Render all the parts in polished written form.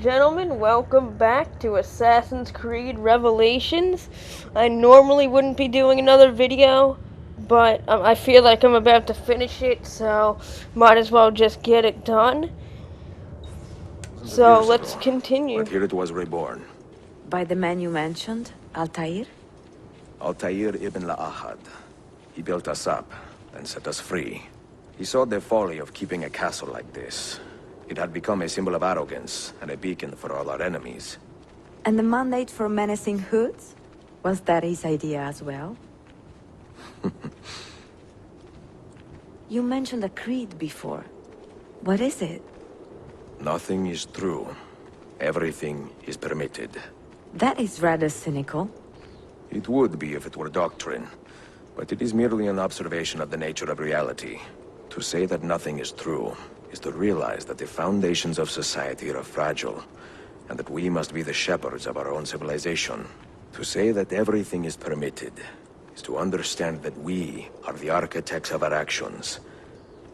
gentlemen, welcome back to Assassin's Creed Revelations. I normally wouldn't be doing another video, but I feel like I'm about to finish it, so might as well just get it done. So let's continue. But here it was reborn. By the man you mentioned, Altair? Altair ibn La'ahad. He built us up, then set us free. He saw the folly of keeping a castle like this. It had become a symbol of arrogance and a beacon for all our enemies. And the mandate for menacing hoods? Was that his idea as well? You mentioned a creed before. What is it? Nothing is true. Everything is permitted. That is rather cynical. It would be if it were doctrine, but it is merely an observation of the nature of reality. To say that nothing is true is to realize that the foundations of society are fragile, and that we must be the shepherds of our own civilization. To say that everything is permitted is to understand that we are the architects of our actions,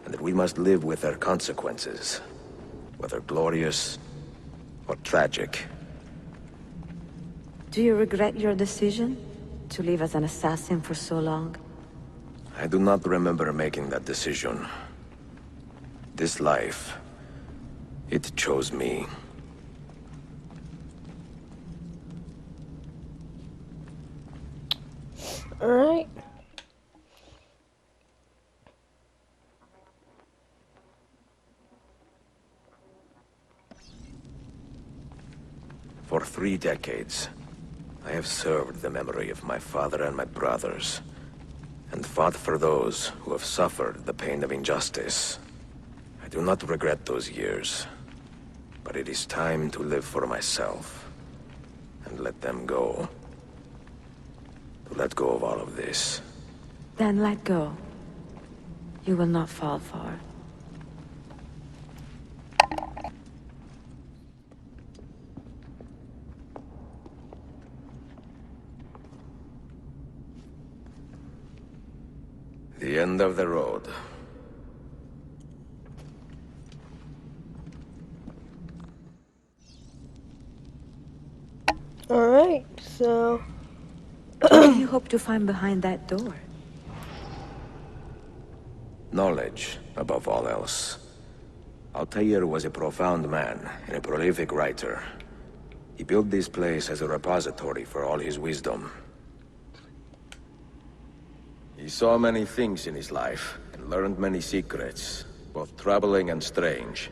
and that we must live with their consequences, whether glorious or tragic. Do you regret your decision to live as an assassin for so long? I do not remember making that decision. This life, it chose me. Alright. For 3 decades, I have served the memory of my father and my brothers, and fought for those who have suffered the pain of injustice. I do not regret those years, but it is time to live for myself, and let them go. To let go of all of this. Then let go. You will not fall far. The end of the road. Alright, so What do you hope to find behind that door? Knowledge, above all else. Altair was a profound man and a prolific writer. He built this place as a repository for all his wisdom. He saw many things in his life, and learned many secrets, both troubling and strange.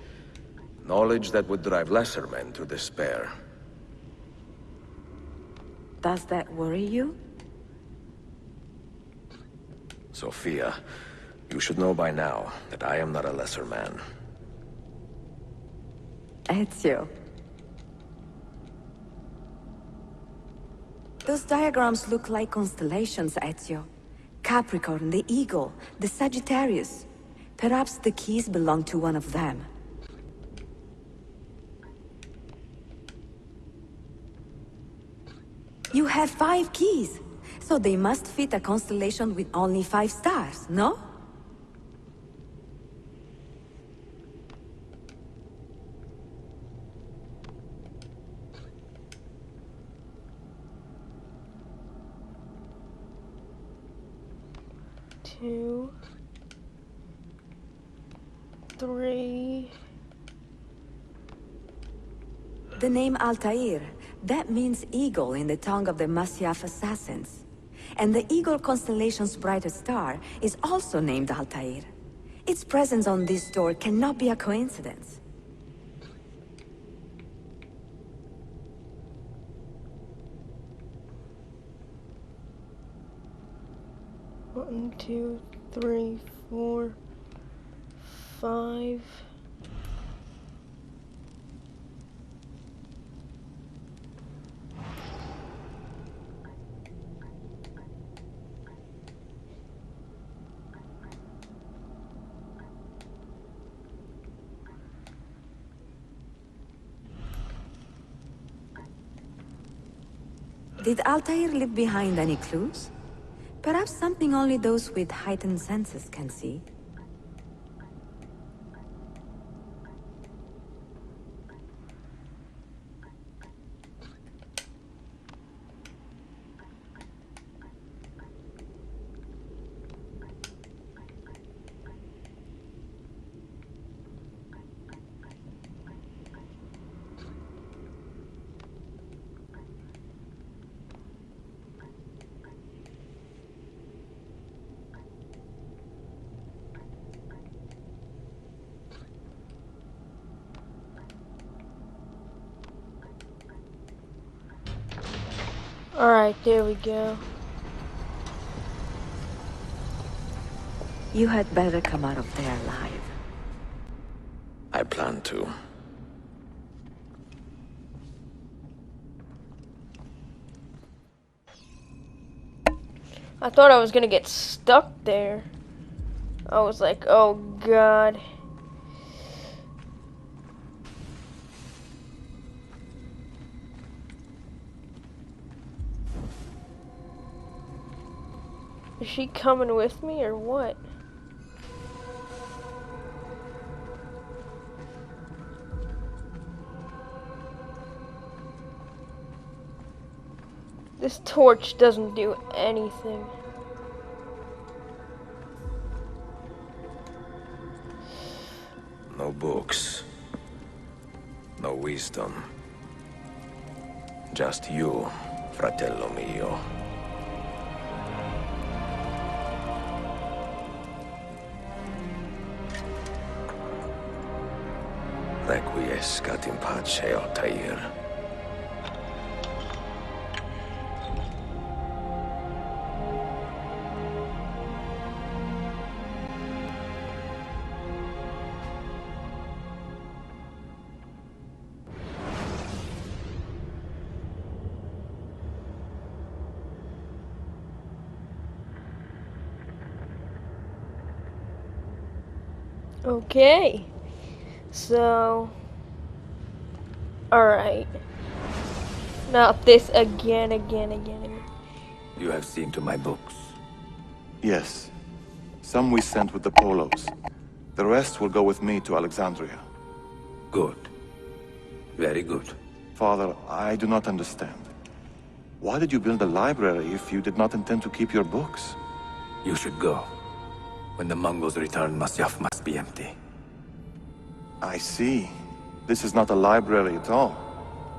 Knowledge that would drive lesser men to despair. Does that worry you? Sophia, you should know by now that I am not a lesser man. Ezio. Those diagrams look like constellations, Ezio. Capricorn, the Eagle, the Sagittarius. Perhaps the keys belong to one of them. You have 5 keys, so they must fit a constellation with only 5 stars, no? two, three. The name Altair, that means eagle in the tongue of the Masyaf assassins. And the eagle constellation's brightest star is also named Altair. Its presence on this door cannot be a coincidence. One, two, three, 4, 5. Did Altair leave behind any clues? Perhaps something only those with heightened senses can see. Alright, there we go. You had better come out of there alive. I plan to. I thought I was gonna get stuck there. I was like, oh god. Is she coming with me or what? This torch doesn't do anything. No books. No wisdom. Just you, fratello mio. Requiescat in pace, Altair. Okay. So. Alright. Not this again. You have seen to my books. Yes. Some we sent with the Polos. The rest will go with me to Alexandria. Good. Very good. Father, I do not understand. Why did you build a library if you did not intend to keep your books? You should go. When the Mongols return, Masyaf must be empty. I see. This is not a library at all.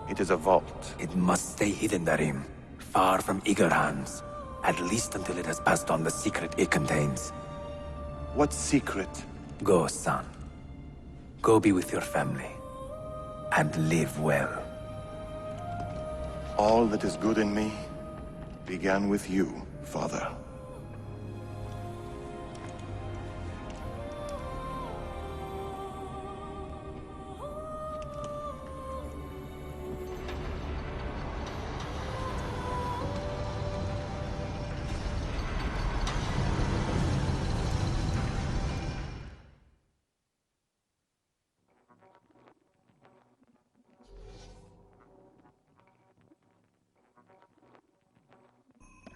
It is a vault. It must stay hidden, Darim. Far from eager hands. At least until it has passed on the secret it contains. What secret? Go, son. Go be with your family. And live well. All that is good in me began with you, Father.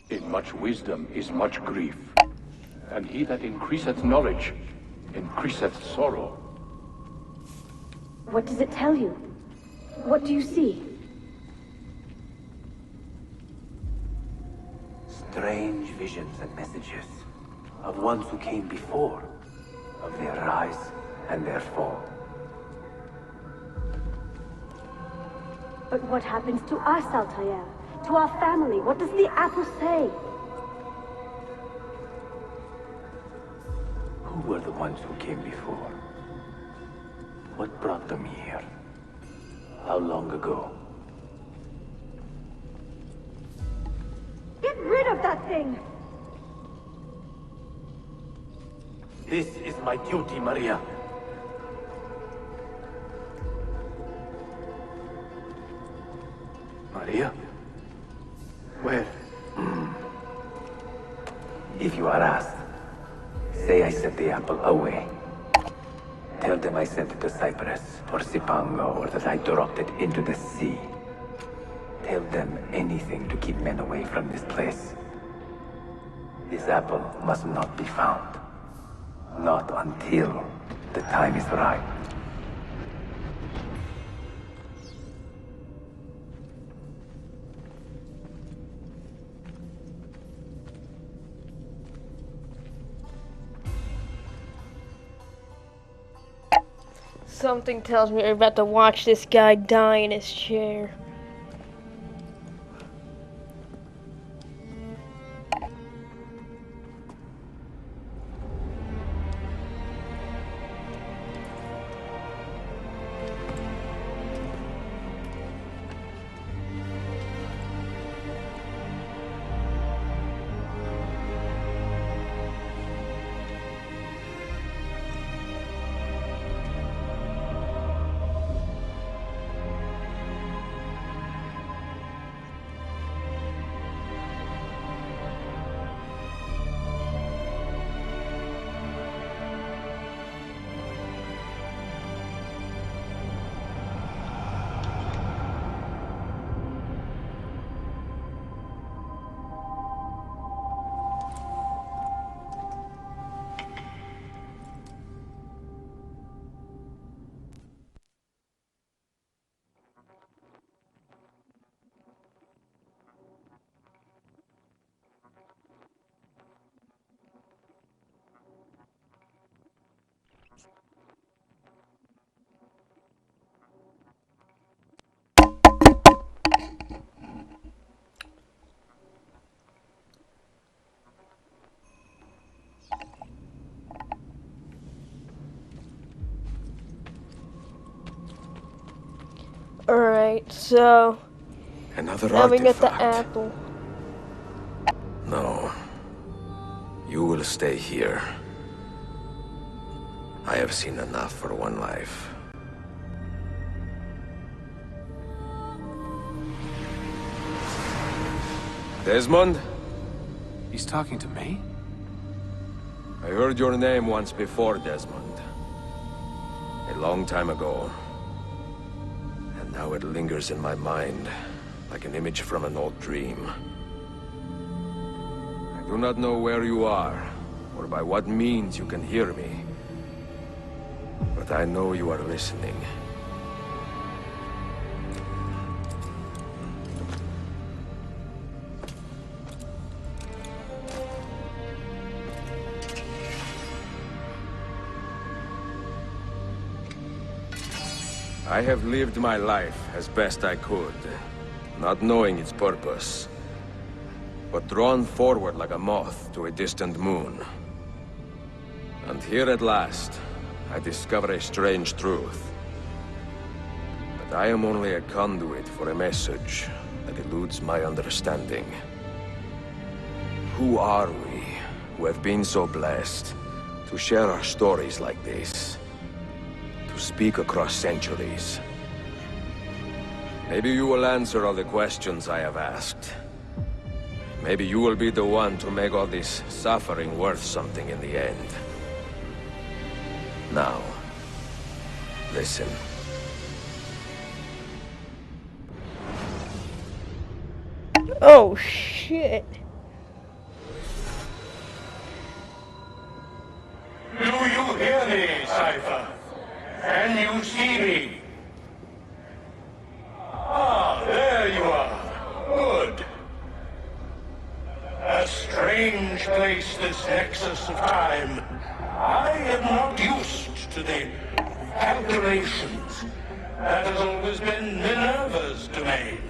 In much wisdom is much grief, and he that increaseth knowledge increaseth sorrow. What does it tell you? What do you see? Strange visions and messages of ones who came before, of their rise and their fall. But what happens to us, Altair? To our family? What does the apple say? Who were the ones who came before? What brought them here? How long ago? Get rid of that thing! This is my duty, Maria. Maria? Where? If you are asked, say I sent the apple away. Tell them I sent it to Cyprus, or Cipango, or that I dropped it into the sea. Tell them anything to keep men away from this place. This apple must not be found. Not until the time is right. Something tells me we're about to watch this guy die in his chair. Alright, so Another now we get the artifact. apple. No. You will stay here. I have seen enough for one life. Desmond? He's talking to me? I heard your name once before, Desmond. A long time ago. And now it lingers in my mind, like an image from an old dream. I do not know where you are, or by what means you can hear me. But I know you are listening. I have lived my life as best I could, not knowing its purpose, but drawn forward like a moth to a distant moon. And here at last, I discover a strange truth. That I am only a conduit for a message that eludes my understanding. Who are we, who have been so blessed, to share our stories like this? To speak across centuries. Maybe you will answer all the questions I have asked. Maybe you will be the one to make all this suffering worth something in the end. Now, listen. Oh shit. Do you hear me, Cypher? Can you see me? Ah, there you are. Good. A strange place, this nexus of time. I am not used to the calculations. That has always been Minerva's domain.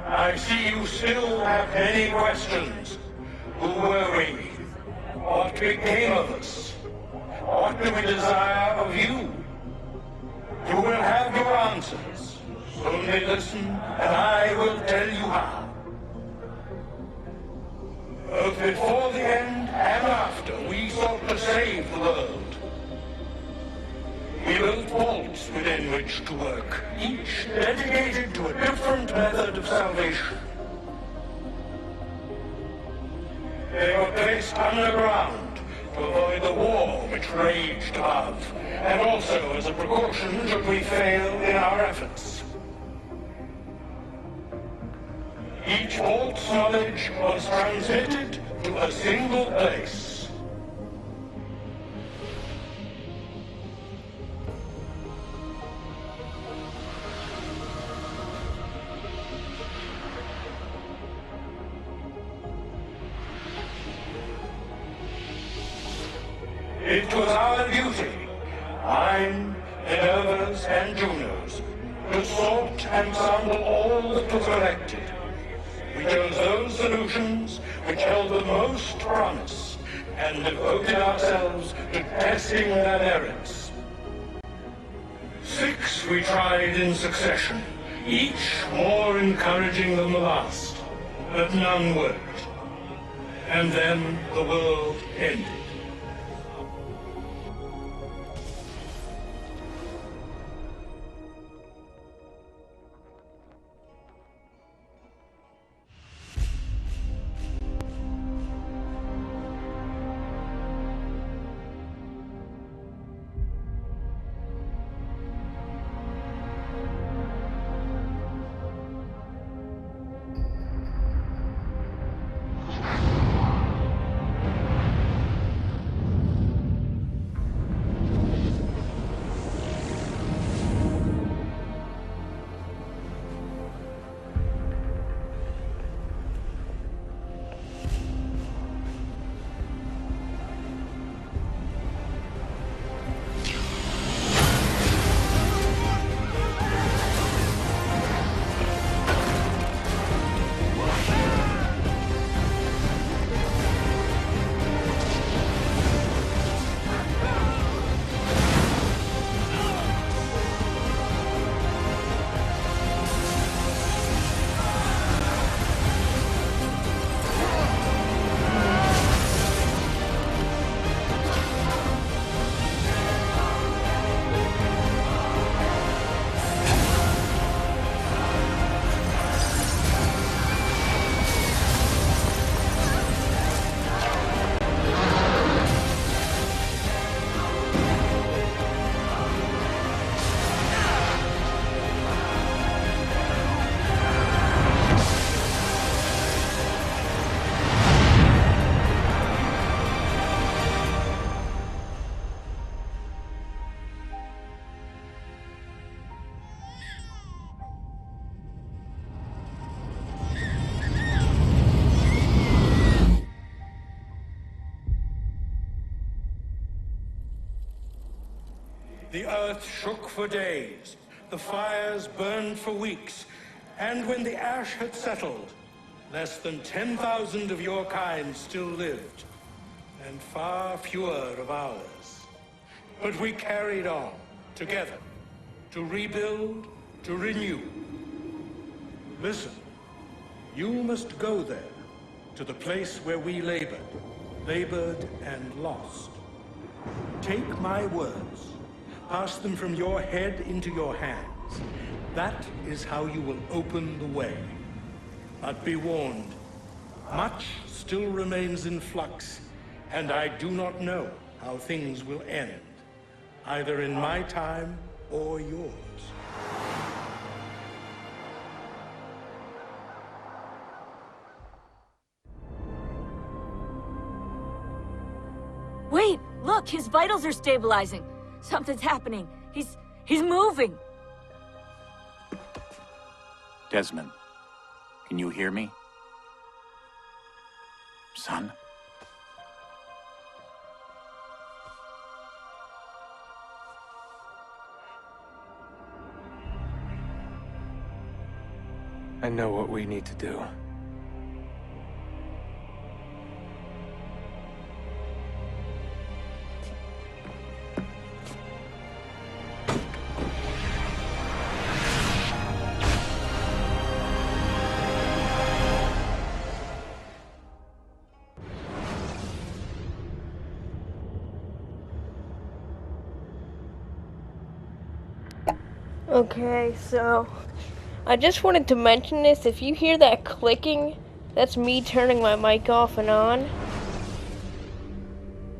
I see you still have many questions. Who were we? What became of us? What do we desire of you? You will have your answers. Only listen, and I will tell you how. Both before the end and after, we sought to save the world. We built vaults within which to work, each dedicated to a different method of salvation. They were placed underground to avoid the war which raged above, and also as a precaution should we fail in our efforts. Each vault's knowledge was transmitted to a single place. It was our duty, mine, Minerva's, and Juno's, to sort and sample all that was collected. We chose those solutions which held the most promise, and devoted ourselves to testing their merits. 6 we tried in succession, each more encouraging than the last, but none worked. And then the world ended. earth shook for days, the fires burned for weeks, and when the ash had settled, less than 10,000 of your kind still lived, and far fewer of ours. But we carried on, together, to rebuild, to renew. Listen, you must go there, to the place where we labored and lost. Take my words, pass them from your head into your hands. That is how you will open the way. But be warned, much still remains in flux, and I do not know how things will end, either in my time or yours. Wait, look, his vitals are stabilizing. Something's happening. He's moving. Desmond, can you hear me? Son? I know what we need to do. Okay, so I just wanted to mention this. If you hear that clicking, that's me turning my mic off and on.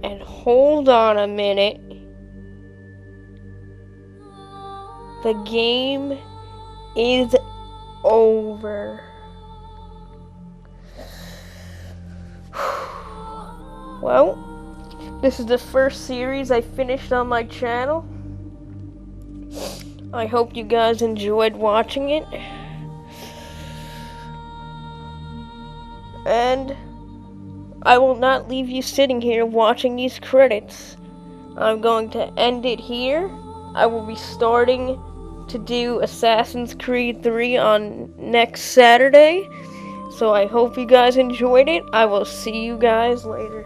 And hold on a minute. The game is over. Well, this is the first series I finished on my channel. I hope you guys enjoyed watching it. And I will not leave you sitting here watching these credits. I'm going to end it here. I will be starting to do Assassin's Creed 3 on next Saturday. So I hope you guys enjoyed it. I will see you guys later.